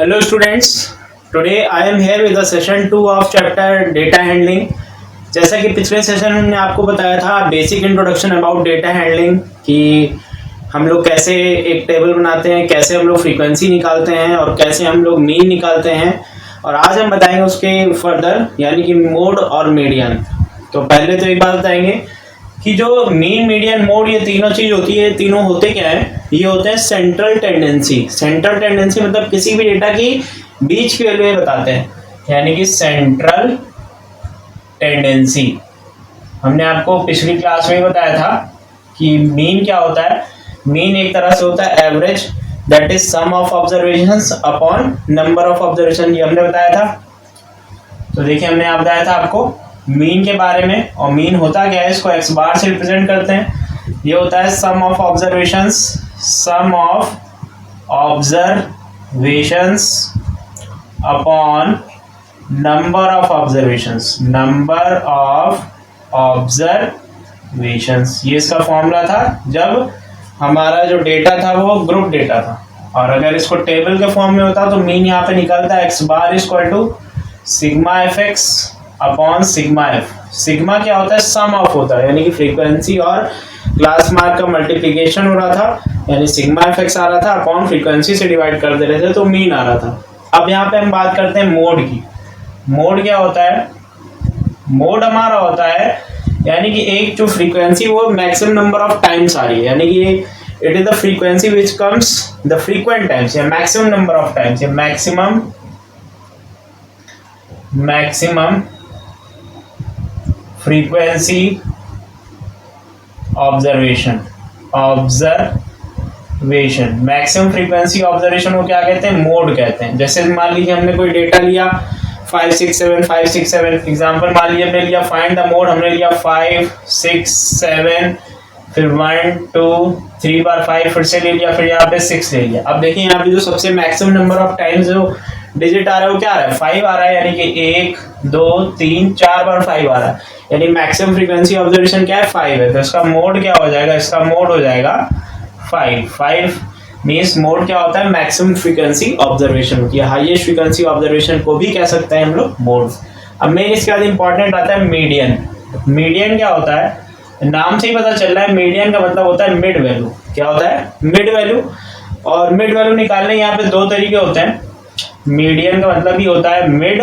Hello students, today I am here with the session 2 of chapter data handling। जैसा कि पिछले session में मैंने आपको बताया था basic introduction about data handling कि हम लोग कैसे एक टेबल बनाते हैं, कैसे हम लोग फ्रीक्वेंसी निकालते हैं और कैसे हम लोग मीन निकालते हैं। और आज हम बताएंगे उसके फर्दर यानी कि मोड और मीडियन। तो पहले तो एक बात बताएंगे कि जो मीन मीडियन मोड ये तीनों चीज होती है, तीनों होते क्या है, ये होते हैं सेंट्रल टेंडेंसी। सेंट्रल टेंडेंसी मतलब किसी भी डेटा की बीच की वैल्यू बताते हैं, यानी कि सेंट्रल टेंडेंसी। हमने आपको पिछली क्लास में बताया था कि मीन क्या होता है। मीन एक तरह से होता है average, that is sum of observations upon number of observation, ये हमने बताया था। तो देखिए हमने आप बताया था आपको मीन के बारे में, और मीन होता क्या है, इसको एक्स बार से रिप्रेजेंट करते हैं। ये होता है sum of observations, sum of observations upon number of observations, number of observations. ये इसका फॉर्मूला था जब हमारा जो डेटा था वो ग्रुप डेटा था। और अगर इसको टेबल के फॉर्म में होता तो मीन यहाँ पे निकलता है x bar equal to sigma f x upon sigma f. Sigma क्या होता है, सम ऑफ होता है, यानी कि फ्रीक्वेंसी और क्लास मार्क का मल्टीप्लिकेशन हो रहा था, यानी सिग्मा एफ एक्स आ रहा था अपॉन फ्रीक्वेंसी से डिवाइड कर दे रहे थे तो मीन आ रहा था। अब यहाँ पे हम बात करते हैं मोड की। मोड क्या होता है, मोड हमारा होता है यानी कि एक जो फ्रीक्वेंसी वो मैक्सिमम नंबर ऑफ टाइम्स आ रही है, यानी कि it is the frequency which comes the frequent times, या मैक्सिमम नंबर ऑफ टाइम्स, या maximum frequency observation. Maximum frequency observation को क्या कहते हैं, मोड कहते हैं। जैसे मान लीजिए हमने कोई डेटा लिया 567 एग्जांपल, मान लीजिए हमने लिया फाइंड द मोड, हमने लिया 5 6 7, फिर 1 2 3 बार 5 फिर से ले लिया, फिर यहाँ पे 6 ले लिया। अब देखिए यहाँ पे जो सबसे मैक्सिमम नंबर ऑफ टाइम्स जो डिजिट आ रहा है वो क्या आ रहा है, 5 आ रहा है, यानी कि 1 2 3 4 बार 5 आ रहा है, यानी मैक्सिमम फ्रीक्वेंसी ऑब्जर्वेशन क्या है, 5 है। तो इसका मोड क्या हो जाएगा, इसका मोड हो जाएगा 5 मीन्स मोड क्या होता है, मैक्सिमम फ्रीक्वेंसी ऑब्जर्वेशन होती है। हाईएस्ट फ्रीक्वेंसी ऑब्जर्वेशन को भी कह सकते हैं हम लोग मोड। अब मेन इसके बाद इंपॉर्टेंट आता है मीडियन। मीडियन क्या होता है, नाम से ही पता चल रहा है, मीडियन का मतलब होता है मिड वैल्यू। क्या होता है, मिड वैल्यू। और मिड वैल्यू निकालने यहाँ पे दो तरीके होते हैं। मीडियन का मतलब ही होता है मिड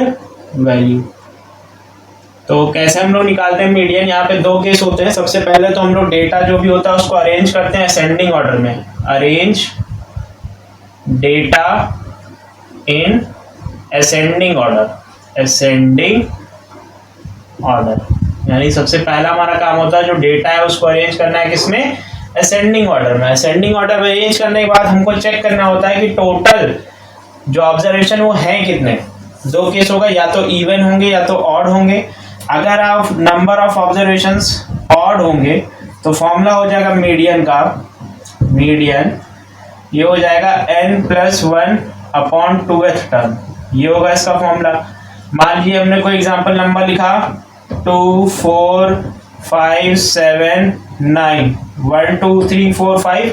वैल्यू। तो कैसे हम लोग निकालते हैं मीडियन, यहाँ पे दो केस होते हैं। सबसे पहले तो हम लोग डेटा जो भी होता है उसको अरेंज करते हैं असेंडिंग ऑर्डर में। Arrange data in ascending order, यानी सबसे पहला हमारा काम होता है जो डेटा है उसको अरेंज करना है किसमें, असेंडिंग ऑर्डर में। असेंडिंग ऑर्डर में अरेंज करने के बाद हमको चेक करना होता है कि टोटल जो ऑब्जर्वेशन वो है कितने। दो केस होगा, या तो इवन होंगे या तो ऑड होंगे। अगर आप नंबर ऑफ ऑब्जर्वेशंस ऑड होंगे तो फॉर्मूला हो जाएगा मीडियन का, मीडियन ये हो जाएगा n+1 अपॉन 2th टर्म, ये होगा इसका फॉर्मूला। मान लीजिए हमने कोई एग्जांपल नंबर लिखा 2 4 5 7 9 1 2 3 4 5,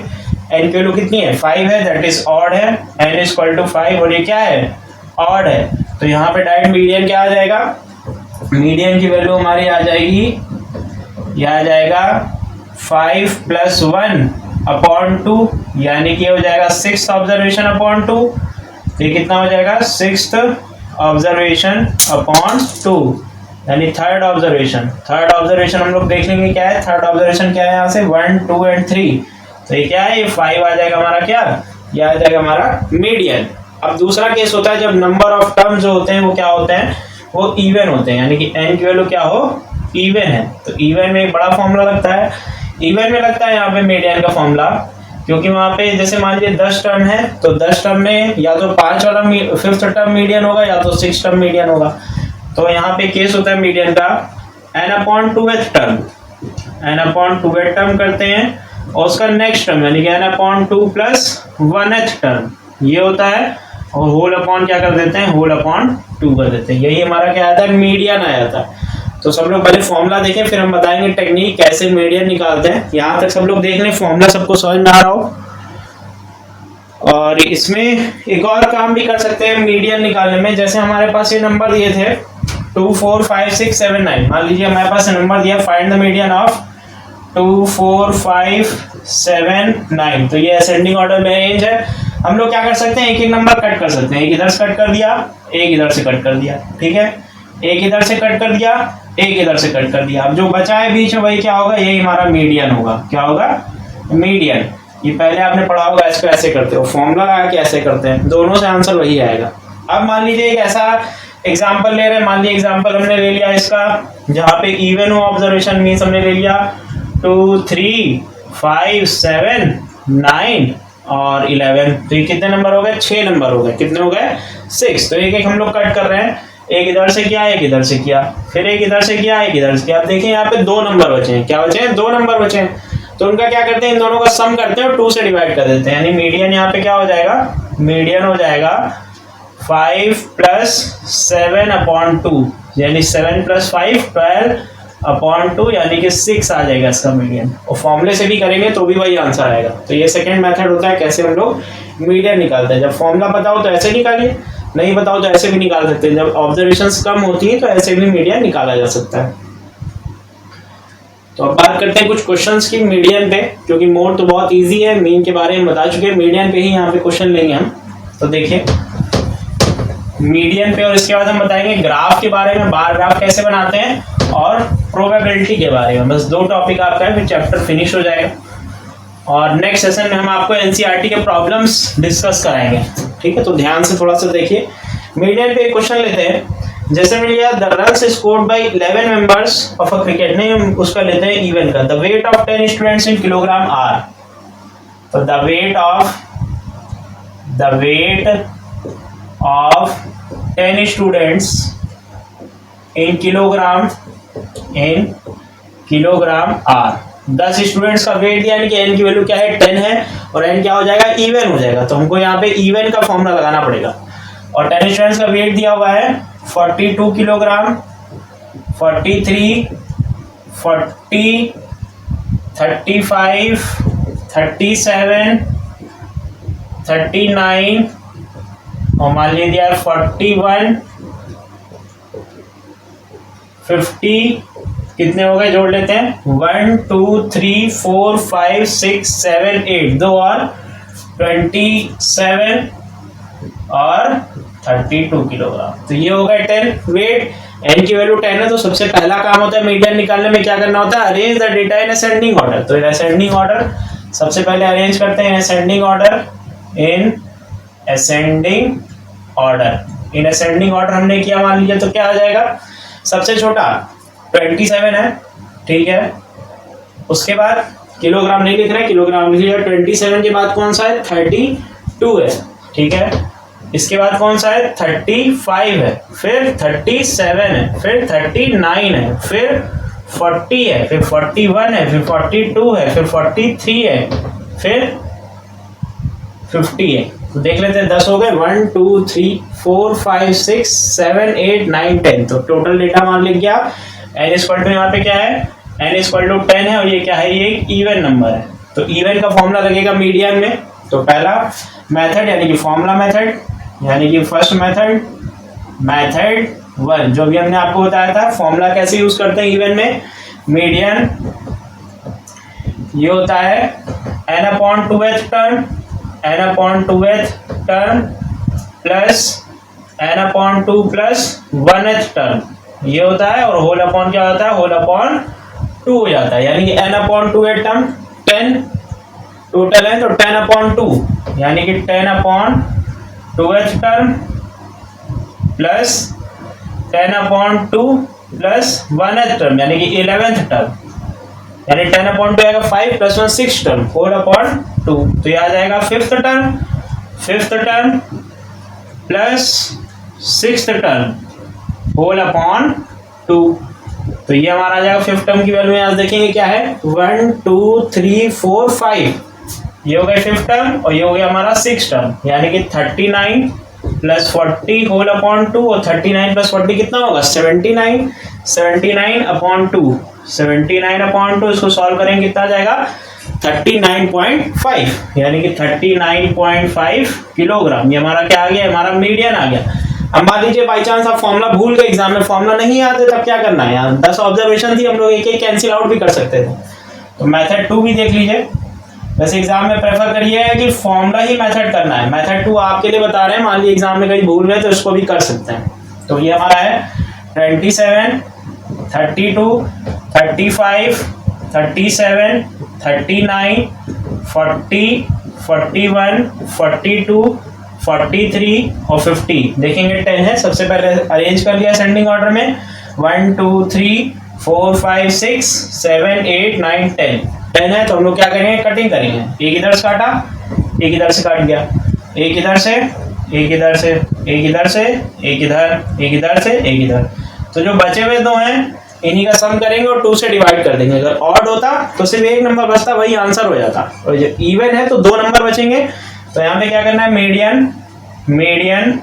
n की वैल्यू कितनी है, 5 है, दैट इज ऑड है, n इक्वल टू 5, और ये क्या है, ऑड है। तो यहाँ पे डायरेक्ट मीडियन क्या आ जाएगा, मीडियन की वैल्यू हमारी आ जाएगी, यह आ जाएगा 5 + 1 अपॉन 2, यानी कि हो जाएगा 6th ऑब्जर्वेशन अपॉन 2। ये कितना हो जाएगा, 6th ऑब्जर्वेशन अपॉन 2, यानी थर्ड ऑब्जर्वेशन हम लोग देख लेंगे क्या है। थर्ड ऑब्जर्वेशन क्या है, यहाँ से 1 2 और 3, तो ये क्या है, ये 5 आ जाएगा हमारा, क्या ये आ जाएगा हमारा मीडियन। अब दूसरा केस होता है जब नंबर ऑफ टर्म्स जो होते हैं वो क्या होते हैं, वो इवन होते हैं, यानी कि n की वैल्यू क्या हो, इवन है। तो इवन में एक बड़ा फॉर्मूला लगता है, इवन में लगता है यहाँ पे मीडियन का फॉर्मूला, क्योंकि वहाँ पे जैसे मान लीजिए 10 टर्म है तो 10 टर्म में या तो 5 वाला 5th टर्म मीडियन होगा या तो 6th टर्म मीडियन होगा। तो यहाँ पे केस होता है मीडियन का n/2th टर्म, n/2th टर्म करते हैं, और उसका नेक्स्ट टर्म यानी कि n/2 + 1th टर्म ये होता है, और होल अपॉन क्या कर देते हैं, होल अपॉन 2 कर देते हैं। यही हमारा क्या आता है, मीडियन आया था। तो सब लोग पहले फॉर्मूला देखें, फिर हम बताएंगे टेक्निक कैसे मीडियन निकालते हैं। यहाँ तक सब लोग देख लें, फॉर्मूला सबको समझ में आ रहा हो। और इसमें एक और काम भी कर सकते हैं मीडियन निकालने में। जैसे हमारे पास ये नंबर दिए थे 2 4 5 6 7 9, मान लीजिए हमारे पास नंबर दिया फाइंड द मीडियन ऑफ 2 4 5 7 9, तो ये असेंडिंग ऑर्डर में अरेंज है। हम लोग क्या कर सकते हैं, एक एक नंबर कट कर सकते हैं। एक इधर से कट कर दिया, एक इधर से कट कर दिया, ठीक है, एक इधर से कट कर दिया, एक इधर से कट कर दिया। अब जो बचा है बीच में वही क्या होगा, यही हमारा मीडियन होगा। क्या होगा, मीडियन। ये पहले आपने पढ़ा होगा, इसको ऐसे करते हो, फॉर्मूला लगा के ऐसे करते हैं, दोनों से आंसर वही आएगा। अब मान लीजिए एक ऐसा एग्जाम्पल ले रहे हैं, मान लीजिए एग्जाम्पल हमने ले लिया इसका जहाँ पे इवन हो ऑब्जर्वेशन, मीन्स हमने ले लिया 2 3 5 7 9 और 11। तो ये कितने नंबर हो गए, 6 नंबर हो गए। कितने हो गए, 6। तो एक एक हम लोग कट कर रहे हैं, एक इधर से किया, एक इधर से किया, फिर एक इधर से किया, एक इधर से किया। आप देखिए यहाँ पे 2 नंबर बचे हैं। क्या बचे हैं, 2 नंबर बचे हैं। तो उनका क्या करते हैं, इन दोनों का सम करते हैं और 2 से डिवाइड कर देते हैं, यानी मीडियन यहाँ पे क्या हो जाएगा, मीडियन हो जाएगा 5 + 7/2, यानी 7 + 5 12/2, यानी कि 6 आ जाएगा इसका मीडियन। और फॉर्मूले से भी करेंगे तो भी वही आंसर आएगा। तो ये सेकंड मेथड होता है कैसे हम लोग मीडियन निकालते हैं। जब फॉर्मूला बताओ तो ऐसे निकालिए, नहीं बताओ तो ऐसे भी निकाल सकते हैं। जब ऑब्जर्वेशंस कम होती है तो ऐसे भी मीडियन निकाला जा सकता है। तो अब बात करते हैं कुछ क्वेश्चंस की मीडियन पे, क्योंकि मोड तो बहुत इजी है, मीन के बारे में बता चुके हैं, मीडियन पे ही यहाँ पे क्वेश्चन लेंगे हम। तो देखिए मीडियन पे, और इसके बाद हम बताएंगे ग्राफ के बारे में, बार ग्राफ कैसे बनाते हैं, और प्रोबेबिलिटी के बारे में। बस 2 टॉपिक आपका है, फिर चैप्टर फिनिश हो जाएगा। और नेक्स्ट सेशन में हम आपको एनसीईआरटी के प्रॉब्लम्स डिस्कस कराएंगे, ठीक है। तो ध्यान से थोड़ा सा देखिए। मीडियन पे एक क्वेश्चन लेते हैं, जैसे मिल गया the runs scored by 11 members of a cricket, नहीं हम उसका लेते हैं इवन का। The weight of 10 students in kilogram are. तो the weight of 10 students in kilogram are. 10 students का वेट दिया, यानी कि एन की वैल्यू क्या है, 10 है, और एन क्या हो जाएगा, इवन हो जाएगा। तो हमको यहाँ पे इवन का फॉर्मूला लगाना पड़ेगा। और 10 स्टूडेंट्स का वेट दिया हुआ है 42 किलोग्राम, 43, 40, 35, 37, 39, और मान लीजिए दिया 41, 50। कितने हो गए, जोड़ लेते हैं, 1 2 3 4 5 6 7 8, 2 और 27 और 32 किलोग्राम। तो ये हो गया 10 वेट। एन की वैल्यू 10 है, तो सबसे पहला काम होता है मीडियन निकालने में, क्या करना होता है, arrange the data in ascending order. तो असेंडिंग ऑर्डर सबसे पहले अरेंज करते हैं, ascending order, in ascending order हमने किया, मान लीजिए तो क्या आ जाएगा, सबसे छोटा 27 है, ठीक है। उसके बाद किलोग्राम नहीं लिख रहे, किलोग्राम लिख लिया। 27 के बाद कौन सा है, 32 है, ठीक है। इसके बाद कौन सा है, 35 है, फिर 37 है, फिर 39 है, फिर 40 है, फिर 41 है, फिर 42 है, फिर 43 है, फिर 50 है। तो देख लेते हैं, 10 हो गए, 1 2 3 4 5 6 7 8 9 10। तो टोटल डेटा मान लिख गया। एन इक्वल टू यहाँ पे क्या है, एन इक्वल टू 10 है, और ये क्या है, ये एक इवन नंबर है। तो इवन का फॉर्मूला लगेगा मीडियन में। तो पहला मेथड यानी कि फॉर्मूला मेथड, यानी कि फर्स्ट मेथड 1, जो भी हमने आपको बताया था। फॉर्मूला कैसे यूज करते हैं इवन में, मीडियन ये होता है n/2th term plus n/2 plus 1th term, ये होता है। और होल अपॉन क्या होता है, होल अपॉन 2 हो जाता है, यानी कि n/2th टर्म 10 टोटल है, तो 10/2, यानी कि 10/2th term plus 10/2 plus 1th term, यानी कि 11th टर्म, यानी 10/2 आएगा 5 + 1 6 टर्म, 4/2। तो ये आ जाएगा 5th term plus 6th term whole upon 2। तो ये हमारा आ जाएगा 5th टर्म की वैल्यू में। आज देखेंगे क्या है, 1 2 3 4 5, ये हो गया 5th टर्म, और ये हो गया हमारा 6th टर्म, यानी कि 39 प्लस 40 होल अपॉन 2 और 39 प्लस 40 कितना होगा 79, 79 अपॉन 2, 79 अपॉन 2 इसको सॉल्व करेंगे कितना आ जाएगा 39.5, यानी कि 39.5 किलोग्राम। ये हमारा क्या आ गया, हमारा मीडियन आ गया। अब मान लीजिए बाई चांस आप फॉर्मूला भूल गए, एग्जाम में फॉर्मूला नहीं आते तब क्या करना है, यार 10 ऑब्जर्वेशन थी, हम लोग एक एक कैंसिल आउट भी कर सकते थे। तो मेथड 2 भी देख लीजिए। वैसे एग्जाम में प्रेफर करिए कि फॉर्मूला ही मेथड करना है, मेथड 2 आपके लिए बता रहे हैं, मान लीजिए एग्जाम में कहीं भूल गए तो इसको भी कर सकते हैं। तो ये हमारा है 27, 32, 35, 37, 39, 40, 41, 42, 43 और 50। देखेंगे 10 है, सबसे पहले अरेंज कर लिया असेंडिंग ऑर्डर में 1 2 3 4 5 6 7 8 9 10 है। तो हम लोग क्या करेंगे, कटिंग करेंगे। एक इधर से काटा, एक इधर से काट गया, एक इधर से, एक इधर से, एक इधर से, एक इधर, एक इधर से, एक इधर। तो जो बचे हुए दो हैं इन्हीं का सम करेंगे और 2 से डिवाइड कर देंगे। अगर ऑड होता तो सिर्फ एक नंबर बचता, वही आंसर हो जाता, और जब इवन है तो 2 नंबर बचेंगे। तो यहाँ पे क्या करना है, median, median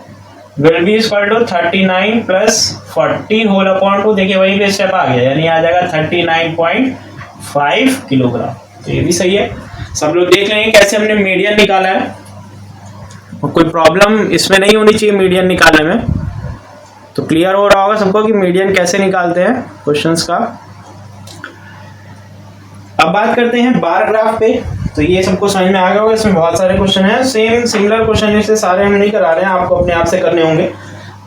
will be equal to 39 plus 40 whole upon 2। देखिए वही पे स्टेप आ गया, यानी आ जाएगा 39.5 किलोग्राम। तो ये भी सही है। सब लोग देख लेंगे कैसे हमने मीडियन निकाला है, और कोई प्रॉब्लम इसमें नहीं होनी चाहिए मीडियन निकालने में। तो क्लियर हो रहा होगा सबको कि मीडियन कैसे निकालते हैं क्वेश्चंस का। अब बात करते हैं बार ग्राफ पे। तो ये सबको समझ में आ गया होगा, इसमें बहुत सारे क्वेश्चन हैं, सेम सिमिलर क्वेश्चन, इससे सारे हम नहीं करा रहे हैं, आपको अपने आप से करने होंगे।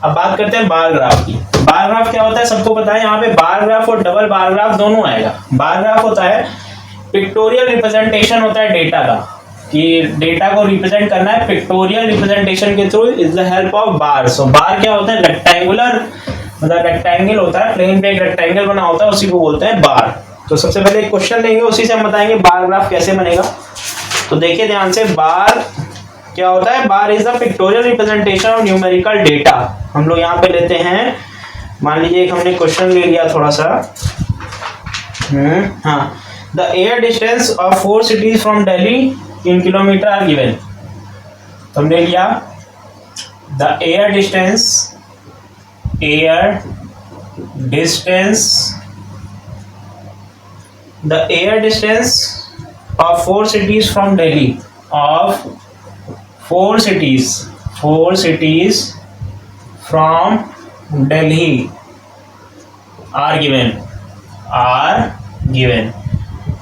अब बात करते हैं बार ग्राफ की। बार ग्राफ क्या होता है सबको पता है, यहाँ पे बार ग्राफ और डबल बार ग्राफ दोनों आएगा। बार ग्राफ होता है पिक्टोरियल रिप्रेजेंटेशन होता है डेटा का, कि डेटा को रिप्रेजेंट करना है पिक्टोरियल रिप्रेजेंटेशन के through is the help of bar. So bar क्या होता है, रेक्टेंगुलर, मतलब रेक्टेंगल होता है, प्लेन पे एक रेक्टेंगल बना होता है, उसी को बोलते हैं बार। तो सबसे पहले एक क्वेश्चन लेंगे, उसी से हम बताएंगे बार ग्राफ कैसे बनेगा। तो देखिए ध्यान से, बार क्या होता है, bar is the pictorial representation of numerical data. हम लोग यहाँ पे लेते हैं, मान लीजिए एक हमने क्वेश्चन ले लिया थोड़ा सा, हाँ, the air distance of 4 cities from Delhi in kilometre are given. तो हमने लिया the air distance of 4 cities from Delhi, of 4 cities from Delhi are given।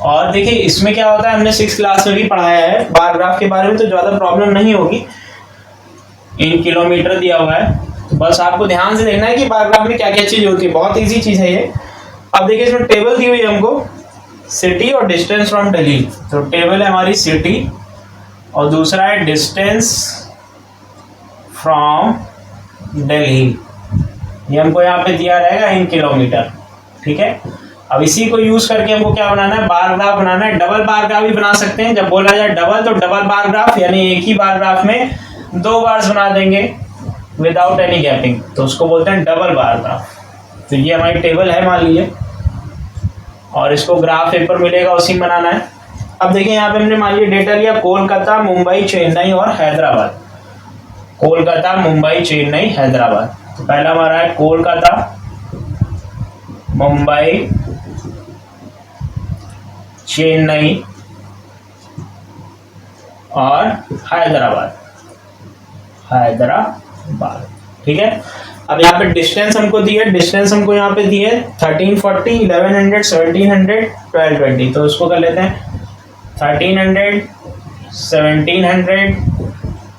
और देखिए इसमें क्या होता है, हमने 6th क्लास में भी पढ़ाया है बार ग्राफ के बारे में, तो ज्यादा प्रॉब्लम नहीं होगी। इन किलोमीटर दिया हुआ है, तो बस आपको ध्यान से देखना है कि बार ग्राफ में क्या क्या चीज होती है, बहुत इजी चीज है ये। अब देखिए इसमें टेबल दी हुई है हमको, सिटी और डिस्टेंस फ्रॉम दिल्ली। तो टेबल है हमारी सिटी और दूसरा है डिस्टेंस फ्रॉम दिल्ली, ये हमको यहाँ पे दिया रहेगा इन किलोमीटर, ठीक है। अब इसी को यूज करके हमको क्या बनाना है, बार ग्राफ बनाना है। डबल बार ग्राफ भी बना सकते हैं, जब बोला जाए डबल तो डबल बार ग्राफ, यानी एक ही बार ग्राफ में 2 बार्स बना देंगे विदाउट एनी गैपिंग, तो उसको बोलते हैं डबल बार ग्राफ। तो ये हमारी टेबल है मान लीजिए, और इसको ग्राफ पेपर मिलेगा, उसी में बनाना है। अब देखिए यहाँ पे हमने मान लीजिए डेटा लिया कोलकाता, मुंबई, चेन्नई और हैदराबाद। कोलकाता, मुंबई, चेन्नई, हैदराबाद। तो पहला हमारा है कोलकाता, मुंबई, चेन्नई और हैदराबाद, ठीक है। अब यहाँ पे डिस्टेंस हमको दी है, डिस्टेंस हमको यहाँ पे दी है 1340, 1100, 1700, 1220। तो इसको कर लेते हैं 1300, 1700,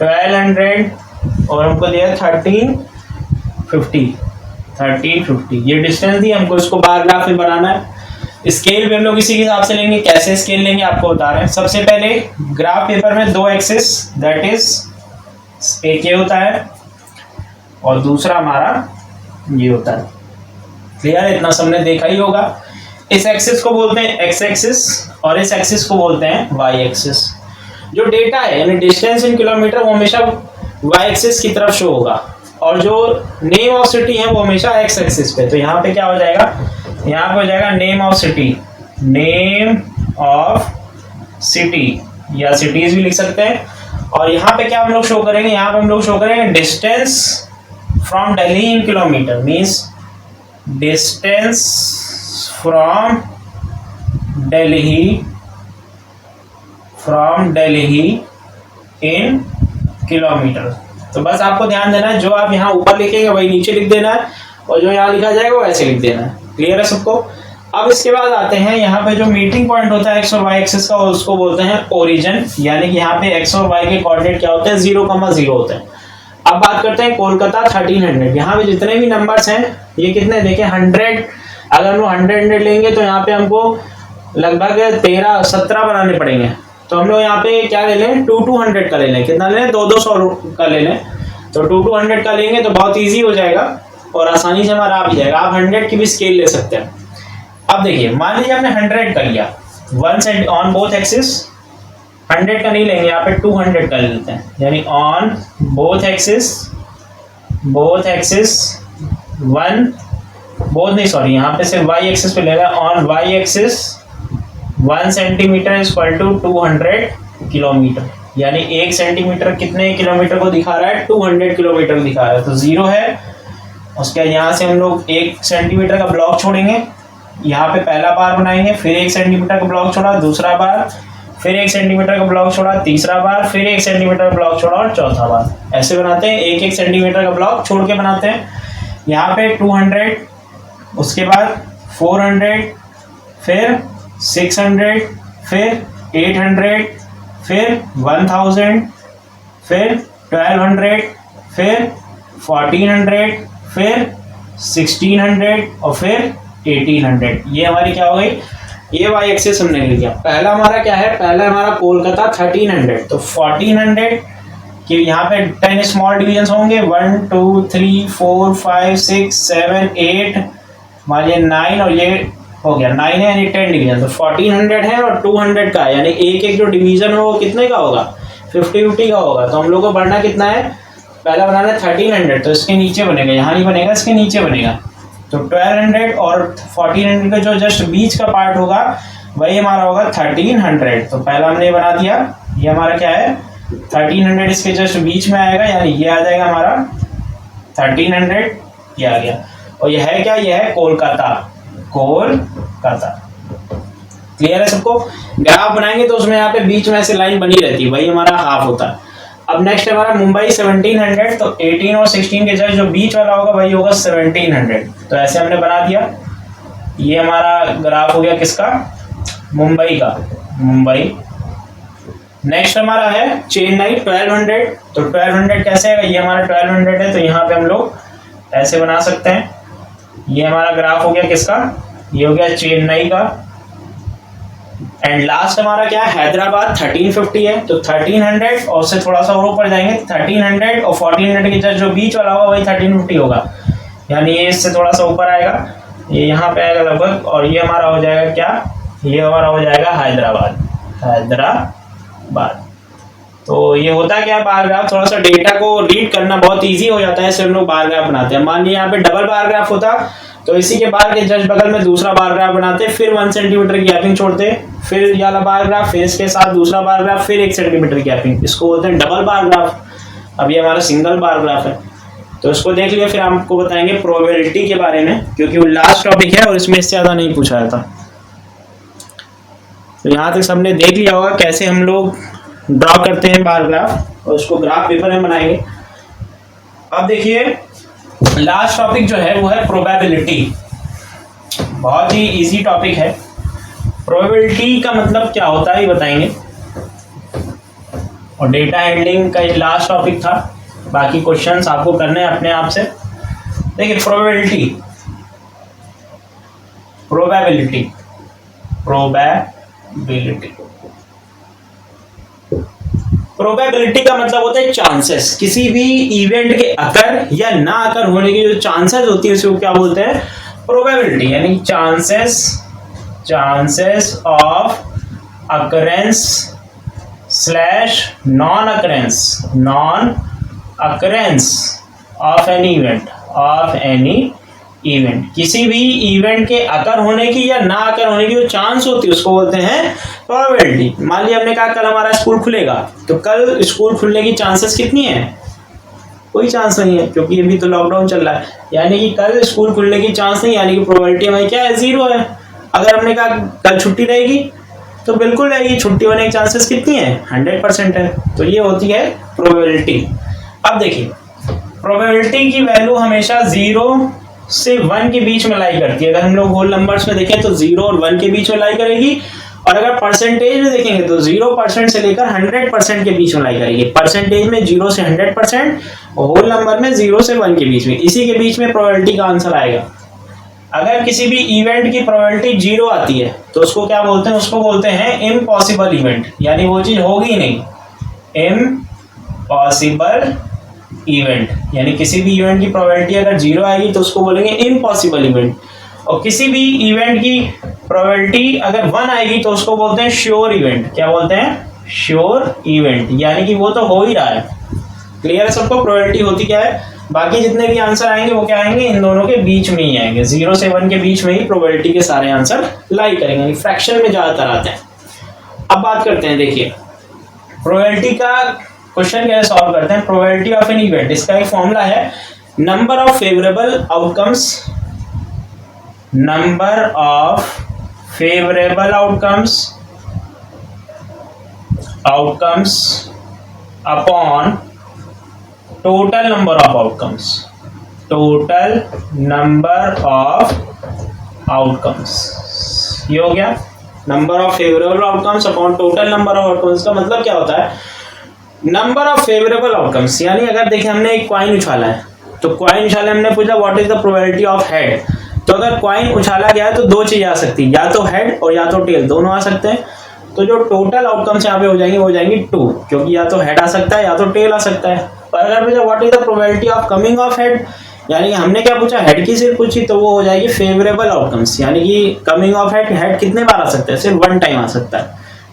1200 और हमको दिया 1350। ये डिस्टेंस दी हमको, इसको बार ग्राफ में बनाना है। स्केल भी हम लोग इसी के हिसाब से लेंगे, कैसे स्केल लेंगे आपको बता रहे हैं। सबसे पहले ग्राफ पेपर में 2 एक्सिस, दैट इज एक ये होता है और दूसरा हमारा ये होता है। क्लियर है, इतना सबने देखा ही होगा। इस एक्सिस को बोलते हैं एक्स एक्सिस और इस एक्सिस को बोलते हैं वाई एक्सिस। जो डेटा है यानी डिस्टेंस इन किलोमीटर वो हमेशा वाई एक्सिस की तरफ शो होगा, और जो नेम ऑफ सिटी है वो हमेशा एक्स एक्सिस पे। तो यहाँ पे क्या हो जाएगा, यहाँ पे हो जाएगा नेम ऑफ सिटी या सिटीज भी लिख सकते हैं, और यहाँ पे क्या हम लोग शो करेंगे, यहाँ पे हम लोग शो करेंगे distance from Delhi in kilometre, means distance from Delhi in kilometre. तो बस आपको ध्यान देना है, जो आप यहाँ ऊपर लिखेंगे वही नीचे लिख देना है, और जो यहाँ लिखा जाएगा वो ऐसे लिख देना है। क्लियर है सबको? अब इसके बाद आते हैं यहाँ पे जो मीटिंग पॉइंट होता है एक्स और वाई एक्सिस का, उसको बोलते हैं ओरिजिन, यानी कि यहाँ पे एक्स और वाई के कोऑर्डिनेट क्या होते हैं, 0,0 होते हैं। अब बात करते हैं कोलकाता 1300। यहाँ पे जितने भी नंबर्स हैं ये कितने, देखिए 100, अगर हम लोग 100 लेंगे तो यहाँ पे हमको लगभग 17 बनाने पड़ेंगे। तो हम लोग यहाँ पे क्या ले लें, 200 का ले लें। कितना ले लें, 200 का ले लें। तो 200 का लेंगे तो बहुत ईजी हो जाएगा और आसानी से हमारा आ भी जाएगा। आप 100 की भी स्केल ले सकते हैं। अब देखिए, मान लीजिए हमने 100 कर लिया, one side on both axis. 100 का नहीं लेंगे, यहाँ पे 200 कर लेते हैं, यानी ऑन बोथ एक्सिस यहाँ पे सिर्फ वाई एक्सिस पे लेगा। On y axis 1 centimetre is equal to 200 kilometre, यानी 1 सेंटीमीटर कितने किलोमीटर को दिखा रहा है, 200 किलोमीटर दिखा रहा है। तो 0 है। उसके बाद यहाँ से हम लोग 1 सेंटीमीटर का ब्लॉक छोड़ेंगे, यहाँ पे पहला बार बनाएंगे, फिर 1 सेंटीमीटर का ब्लॉक छोड़ा, दूसरा बार, फिर 1 सेंटीमीटर का ब्लॉक छोड़ा, तीसरा बार, फिर 1 सेंटीमीटर का ब्लॉक छोड़ा और चौथा बार। ऐसे बनाते हैं, 1-1 सेंटीमीटर का ब्लॉक छोड़ के बनाते हैं। यहाँ पे 200, उसके बाद 400, फिर 600, फिर 800, फिर 1000, फिर 1200, फिर 1400, फिर 1600 और फिर 1800। ये हमारी क्या हो गई, ये वाई एक्सिस हमने ले लिया। पहला हमारा क्या है, पहला हमारा कोलकाता 1300। तो 1400 कि यहाँ पे 10 स्मॉल डिवीजन होंगे, 1 2 3 4 5 6 7 8, मान लिया 9, और ये हो गया 9 है, यानी 10 डिवीजन। तो 1400 है और 200 का, यानी एक जो डिवीजन है वो कितने का होगा, 50-50 का होगा। तो हम लोग को बढ़ना कितना है, पहला बनाना है 1300, तो इसके नीचे बनेगा, यहाँ नहीं बनेगा, इसके नीचे बनेगा। तो 1200 और 1400 का जो जस्ट बीच का पार्ट होगा वही हमारा होगा 1300। तो पहला हमने बना दिया, ये हमारा क्या है 1300, इसके जस्ट बीच में आएगा, यानी ये आ जाएगा हमारा 1300, ये आ गया। और ये है क्या, ये है कोलकाता। क्लियर है सबको? ग्राफ बनाएंगे तो उसमें यहाँ पे बीच में ऐसे लाइन बनी रहती है, वही हमारा हाफ होता है। अब नेक्स्ट है हमारा मुंबई 1700। तो 18 और 16 के जस्ट जो बीच वाला होगा वही होगा 1700। तो ऐसे हमने बना दिया। ये हमारा ग्राफ हो गया किसका, मुंबई का, मुंबई। नेक्स्ट हमारा है चेन्नई 1200। तो 1200 कैसे है, ये हमारा 1200 है, तो यहाँ पे हम लोग ऐसे बना सकते हैं। ये हमारा ग्राफ हो गया किसका, ये हो गया चेन्नई का। एंड लास्ट हमारा क्या है, हैदराबाद 1350 है। तो 1300 और उससे थोड़ा सा और ऊपर जाएंगे, 1300 और 1400 के जस्ट जो बीच वाला होगा वही 1350 होगा, यानी ये इससे थोड़ा सा ऊपर आएगा, ये यहाँ पे आएगा लगभग। और ये हमारा हो जाएगा क्या, ये हमारा हो जाएगा हैदराबाद। तो ये होता क्या है, बार ग्राफ थोड़ा सा डेटा को रीड करना बहुत ईजी हो जाता है, इससे हम लोग बार ग्राफ बनाते हैं। मान लीजिए यहाँ पे डबल बार ग्राफ होता तो इसी के बार के जस्ट बगल में दूसरा बार ग्राफ बनाते, फिर 1 सेंटीमीटर की गैपिंग छोड़ते, फिर ये वाला बार ग्राफ, फिर इसके साथ दूसरा बार ग्राफ, फिर 1 सेंटीमीटर गैपिंग। इसको बोलते हैं डबल बार ग्राफ। अब ये हमारा सिंगल बार ग्राफ है, तो इसको देख लिया। फिर आपको बताएंगे प्रोबेबिलिटी के बारे में, क्योंकि वो लास्ट टॉपिक है और इसमें इससे ज्यादा नहीं पूछा जाता। तो यहाँ तक सबने देख लिया होगा कैसे हम लोग ड्रॉ करते हैं बार ग्राफ, और उसको ग्राफ पेपर में बनाएंगे। अब देखिए लास्ट टॉपिक जो है वो है प्रोबेबिलिटी। बहुत ही इजी टॉपिक है। प्रोबेबिलिटी का मतलब क्या होता है ये बताएंगे, और डेटा हैंडलिंग का ये लास्ट टॉपिक था। बाकी क्वेश्चंस आपको करने हैं अपने आप से। देखिए प्रोबेबिलिटी का मतलब होता है चांसेस। किसी भी इवेंट के अकर या ना अकर होने की जो चांसेस होती है उसको क्या बोलते हैं, प्रोबेबिलिटी। यानी chances of occurrence slash non occurrence of any event, किसी भी इवेंट के अकर होने की या ना अकर होने की जो चांस होती है उसको बोलते हैं प्रोबेबिलिटी। मान लिया हमने कहा कल हमारा स्कूल खुलेगा, तो कल स्कूल खुलने की चांसेस कितनी है? कोई चांस नहीं है, क्योंकि अभी तो लॉकडाउन चल रहा है, यानी कि कल स्कूल खुलने की चांस नहीं, यानी कि प्रोबेबिलिटी हमारी क्या है? 0 है। अगर हमने कहा कल छुट्टी रहेगी, तो बिल्कुल रहेगी, छुट्टी होने की चांसेस कितनी है? 100% है। तो ये होती है प्रोबेबिलिटी। अब देखिए, प्रोबेबिलिटी की वैल्यू हमेशा 0 से 1 के बीच में लाई करती है। अगर हम लोग होल नंबर्स में देखें तो 0 और 1 के बीच में लाई करेगी, और अगर परसेंटेज में देखेंगे तो 0% से लेकर 100% के बीच में लाई करेगी। परसेंटेज में 0 से 100% और होल नंबर में 0 से 1 के बीच में, इसी के बीच में प्रोबेबिलिटी का आंसर आएगा। अगर किसी भी इवेंट की प्रोबेबिलिटी 0 आती है तो उसको क्या बोलते हैं? उसको बोलते हैं इम्पॉसिबल इवेंट, यानी वो चीज होगी ही नहीं। इम्पॉसिबल इवेंट, यानी किसी भी इवेंट की प्रोबेबिलिटी अगर 0 आएगी तो उसको बोलेंगे इम्पॉसिबल इवेंट। और किसी भी इवेंट की प्रोबेबिलिटी अगर 1 आएगी तो उसको बोलते हैं श्योर इवेंट। क्या बोलते हैं? श्योर इवेंट, यानी कि वो तो हो ही रहा है। क्लियर है सबको? प्रोबेबिलिटी होती क्या है? बाकी जितने भी आंसर आएंगे वो क्या आएंगे? इन दोनों के बीच में ही आएंगे। 0 से 1 के बीच में ही प्रोबेबिलिटी के सारे आंसर लाई करेंगे, फ्रैक्शन में ज्यादातर आते हैं। अब बात करते हैं, देखिए प्रोबेबिलिटी का क्वेश्चन कैसे सॉल्व करते हैं। प्रोबेबिलिटी ऑफ एन इवेंट, इसका एक फॉर्मूला है, number of favourable outcomes, number of favourable outcomes upon total number of outcomes, total number of outcomes. ये हो गया number of favourable outcomes upon total number of outcomes. का मतलब क्या होता है? नंबर ऑफ फेवरेबल आउटकम्स, यानी अगर देखें हमने एक कॉइन उछाला है, तो कॉइन उछाले हमने पूछा what is the probability of head. तो अगर कॉइन उछाला गया है तो 2 चीजें आ सकती है, या तो हेड और या तो टेल, दोनों आ सकते हैं। तो जो टोटल आउटकम्स यहाँ पे हो जाएंगी वो हो जाएंगी 2, क्योंकि या तो हेड आ सकता है या तो टेल आ सकता है। और अगर पूछा what is the probability of coming of head, यानी कि हमने क्या पूछा? हेड की सिर्फ पूछी, तो वो हो जाएगी फेवरेबल आउटकम्स, यानी कि कमिंग ऑफ हेड, हेड कितने बार आ सकता है? सिर्फ 1 टाइम आ सकता है,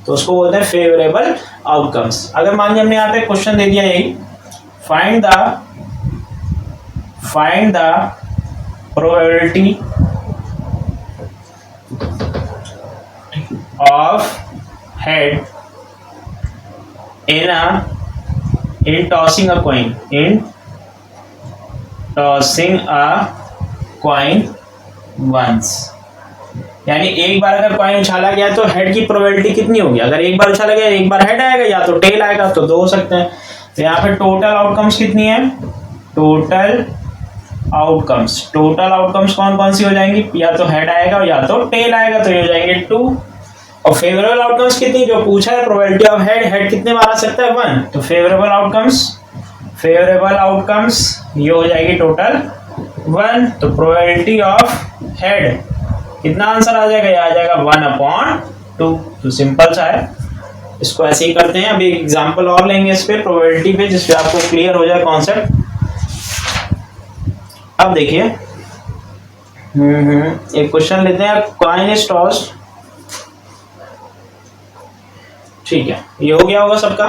तो उसको बोलते हैं फेवरेबल आउटकम्स। अगर मान लिया हमने यहाँ पे क्वेश्चन दे दिया यही, find the probability of head in tossing a coin once, यानी एक बार अगर कॉइन उछाला गया तो हेड की प्रोबेबिलिटी कितनी होगी? अगर एक बार उछाला गया, एक बार हेड आएगा या तो टेल आएगा, तो 2 हो सकते हैं। तो यहाँ पे टोटल आउटकम्स कितनी है? टोटल आउटकम्स कौन कौन सी हो जाएंगी? या तो हेड आएगा या तो टेल आएगा, तो ये हो जाएंगे 2। और फेवरेबल आउटकम्स कितनी? जो पूछा है प्रोबेबिलिटी ऑफ हेड कितने बार आ सकता है? 1। तो फेवरेबल आउटकम्स ये हो जाएगी टोटल 1। तो प्रोबेबिलिटी ऑफ हेड कितना आंसर आ जाएगा? ये आ जाएगा 1/2। तो सिंपल सा है, इसको ऐसे ही करते हैं। अभी एग्जांपल और लेंगे इस पे, प्रोबेबिलिटी पे, जिससे आपको क्लियर हो जाए कॉन्सेप्ट। अब देखिए एक क्वेश्चन लेते हैं, कॉइन इज टॉस्ड, ठीक है, ये हो गया होगा सबका।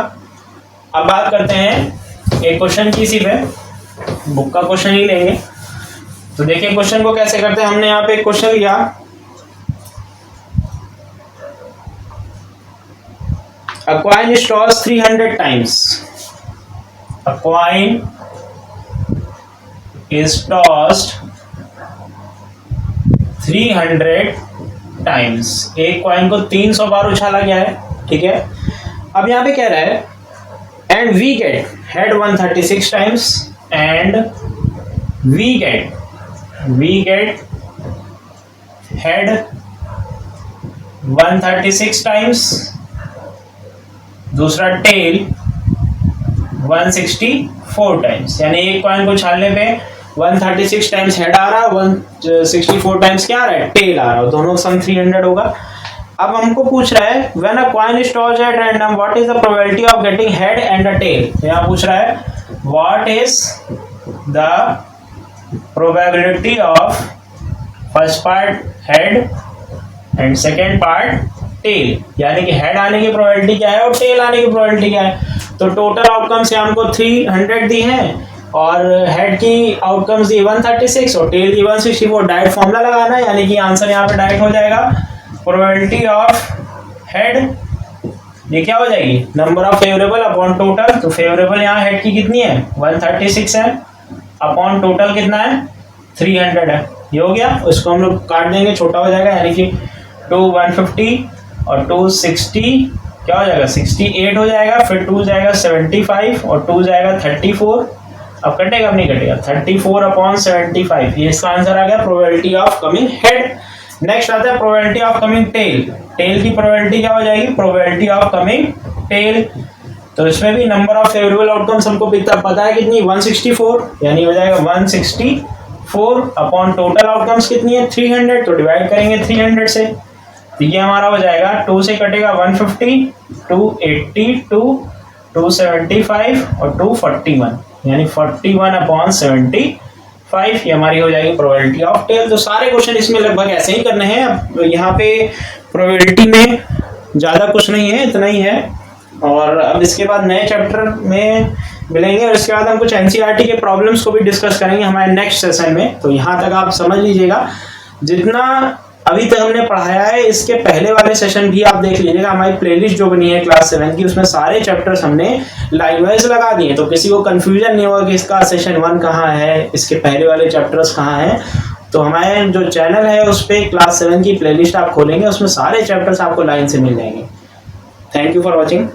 अब बात करते हैं एक क्वेश्चन की, इसी पे बुक का क्वेश्चन ही लेंगे। तो देखिए क्वेश्चन को कैसे करते हैं। हमने यहाँ पे एक क्वेश्चन लिया, a coin is tossed 300 times, a coin is tossed 300 times, एक कॉइन को 300 बार उछाला गया है, ठीक है। अब यहाँ पे कह रहा है and we get head 136 times and we get head 136 times, दूसरा टेल 164 टाइम्स, यानी एक कॉइन को छालने पे 136 टाइम्स हेड आ रहा है, 164 टाइम्स क्या आ रहा है? टेल आ रहा है, दोनों सम 300 होगा। अब हमको पूछ रहा है when a coin is tossed at random what is the probability of getting head and a tail. यहाँ पूछ रहा है what is the probability of first part head and second part tail, यानी कि हेड आने की प्रोबेबिलिटी क्या है और टेल आने की प्रोबेबिलिटी क्या है। तो टोटल आउटकम से हमको 300 दी है और हेड की आउटकम्स दी 136 और टेल दी 164। डायरेक्ट फॉर्मूला लगाना है, यानी कि आंसर यहाँ पे डायरेक्ट हो जाएगा प्रोबेबिलिटी ऑफ हेड, ये क्या हो जाएगी number of favourable upon total. तो फेवरेबल यहाँ हेड की कितनी है 136 है, अपॉन टोटल कितना है 300 है। ये हो गया, उसको हम लोग काट देंगे, छोटा हो जाएगा, यानी कि 2 150 और 260 क्या हो जाएगा 68 हो जाएगा, फिर 2 जाएगा 75 और 2 जाएगा 34। अब कटेगा, अब नहीं कटेगा, 34 अपॉन 75, ये इसका आंसर आ गया probability of coming head. Next आता है probability of coming tail. Tail की प्रोबेबिलिटी क्या हो जाएगी प्रोबेबिलिटी ऑफ कमिंग टेल। तो इसमें भी नंबर ऑफ फेवरेबल आउटकम्स हमको पता है कितनी 164, यानी हो जाएगा 164 अपॉन टोटल आउटकम्स कितनी है 300, तो डिवाइड करेंगे 300 से, तो ये हमारा हो जाएगा 2 से कटेगा 150, 282, 275 और 241, यानी 41 अपॉन 75, ये हमारी हो जाएगी प्रोबेबिलिटी ऑफ टेल। तो सारे क्वेश्चन इसमें लगभग ऐसे ही करने हैं। अब यहाँ पे प्रोबेबिलिटी में ज़्यादा कुछ नहीं है, इतना ही है। और अब इसके बाद नए चैप्टर में मिलेंगे और इसके बाद हम कुछ एनसीईआरटी के प्रॉब्लम्स को भी डिस्कस करेंगे हमारे नेक्स्ट सेशन में। तो यहाँ तक आप समझ लीजिएगा, जितना अभी तक हमने पढ़ाया है इसके पहले वाले सेशन भी आप देख लीजिएगा। हमारी प्लेलिस्ट जो बनी है क्लास 7 की, उसमें सारे चैप्टर्स हमने लाइन वाइज लगा दिए, तो किसी को कंफ्यूजन नहीं होगा कि इसका सेशन 1 कहाँ है, इसके पहले वाले चैप्टर्स कहाँ हैं। तो हमारे जो चैनल है उस पर क्लास 7 की प्लेलिस्ट आप खोलेंगे, उसमें सारे चैप्टर्स आपको लाइन से मिल जाएंगे। Thank you for watching.